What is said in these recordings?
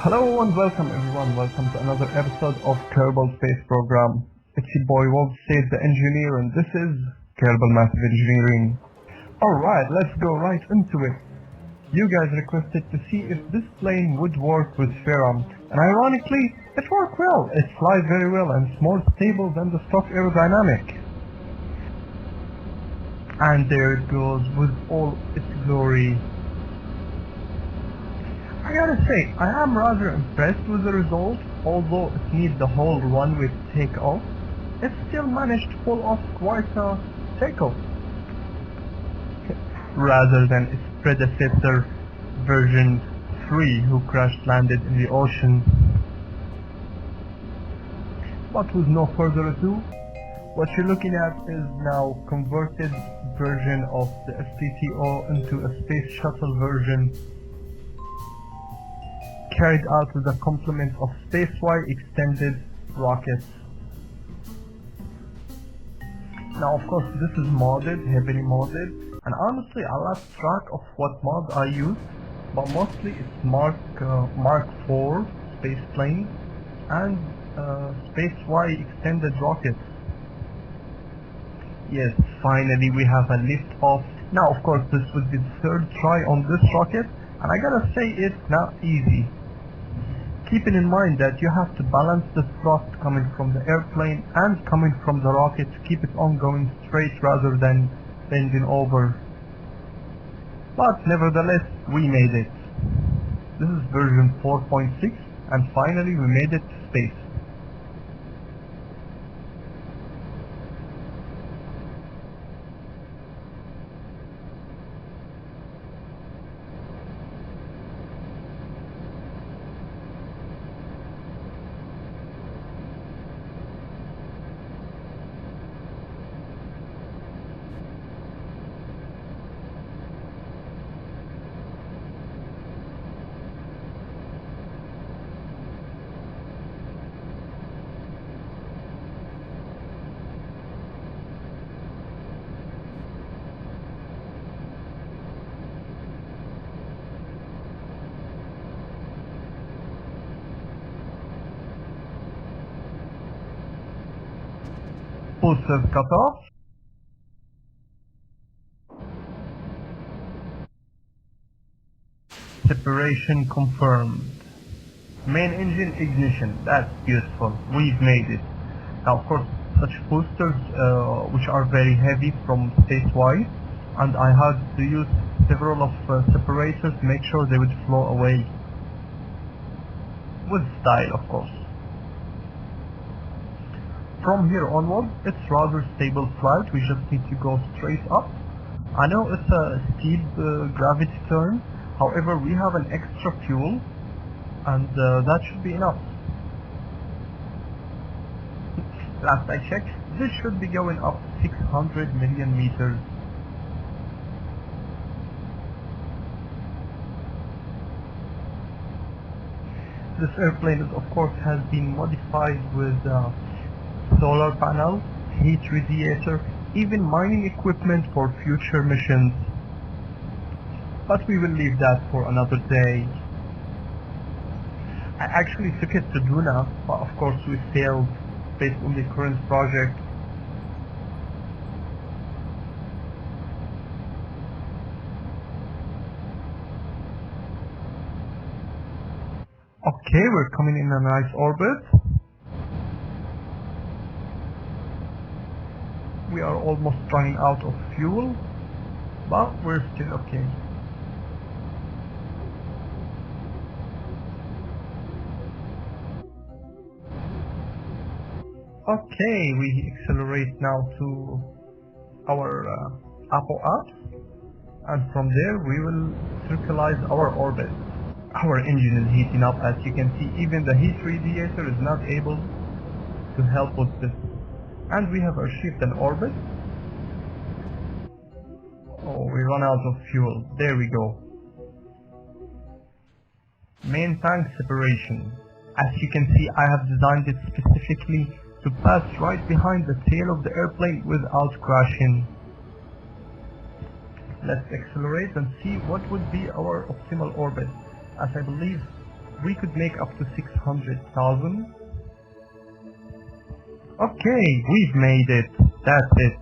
Hello and welcome everyone, welcome to another episode of Kerbal Space Program. It's your boy Wolf State the Engineer and this is Kerbal Massive Engineering. Alright, let's go right into it. You guys requested to see if this plane would work with Ferrum, and ironically, it worked well. It flies very well and it's more stable than the stock aerodynamic. And there it goes with all its glory. I gotta say, I am rather impressed with the result. Although it needs the whole runway to take off, it still managed to pull off quite a takeoff. Rather than its predecessor, version 3, who crash-landed in the ocean. But with no further ado, what you're looking at is now converted version of the STTO into a space shuttle version, carried out with a complement of SpaceY extended rockets. Now of course this is modded, heavily modded, and honestly I lost track of what mod I used, but mostly it's Mark IV space plane and SpaceY extended rockets. Yes, finally we have a lift off. Now of course this would be the third try on this rocket, and I gotta say it's not easy. Keeping in mind that you have to balance the thrust coming from the airplane and coming from the rocket to keep it on going straight rather than bending over. But nevertheless, we made it. This is version 4.6 and finally we made it to space. Boosters cut off. Separation confirmed. Main engine ignition, that's beautiful, we've made it. Now of course such boosters which are very heavy from SpaceY, and I had to use several of separators to make sure they would flow away. With style of course. From here onward, it's rather stable flight, we just need to go straight up. I know it's a steep gravity turn, however we have an extra fuel, and that should be enough. Last I checked, this should be going up 600 million meters. This airplane is, of course has been modified with solar panels, heat radiator, even mining equipment for future missions. But we will leave that for another day. I actually took it to Duna, but of course we failed based on the current project. Okay, we're coming in a nice orbit. We are almost running out of fuel, but we're still okay. Okay, we accelerate now to our Apo apps, and from there we will circularize our orbit. Our engine is heating up, as you can see. Even the heat radiator is not able to help with this. And we have achieved an orbit. Oh, we run out of fuel. There we go. Main tank separation. As you can see, I have designed it specifically to pass right behind the tail of the airplane without crashing. Let's accelerate and see what would be our optimal orbit, as I believe we could make up to 600,000. Okay, we've made it. That's it.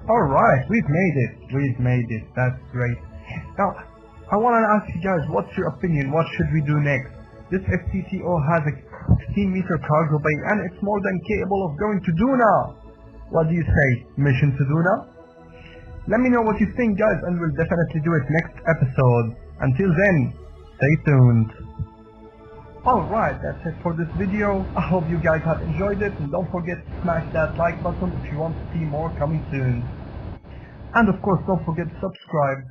Alright, we've made it, that's great. Now, I want to ask you guys, what's your opinion, what should we do next? This FCTO has a 16-meter cargo bay and it's more than capable of going to Duna. What do you say, mission to Duna? Let me know what you think guys, and we'll definitely do it next episode. Until then, stay tuned. Alright, that's it for this video. I hope you guys have enjoyed it, and don't forget to smash that like button if you want to see more coming soon. And of course, don't forget to subscribe.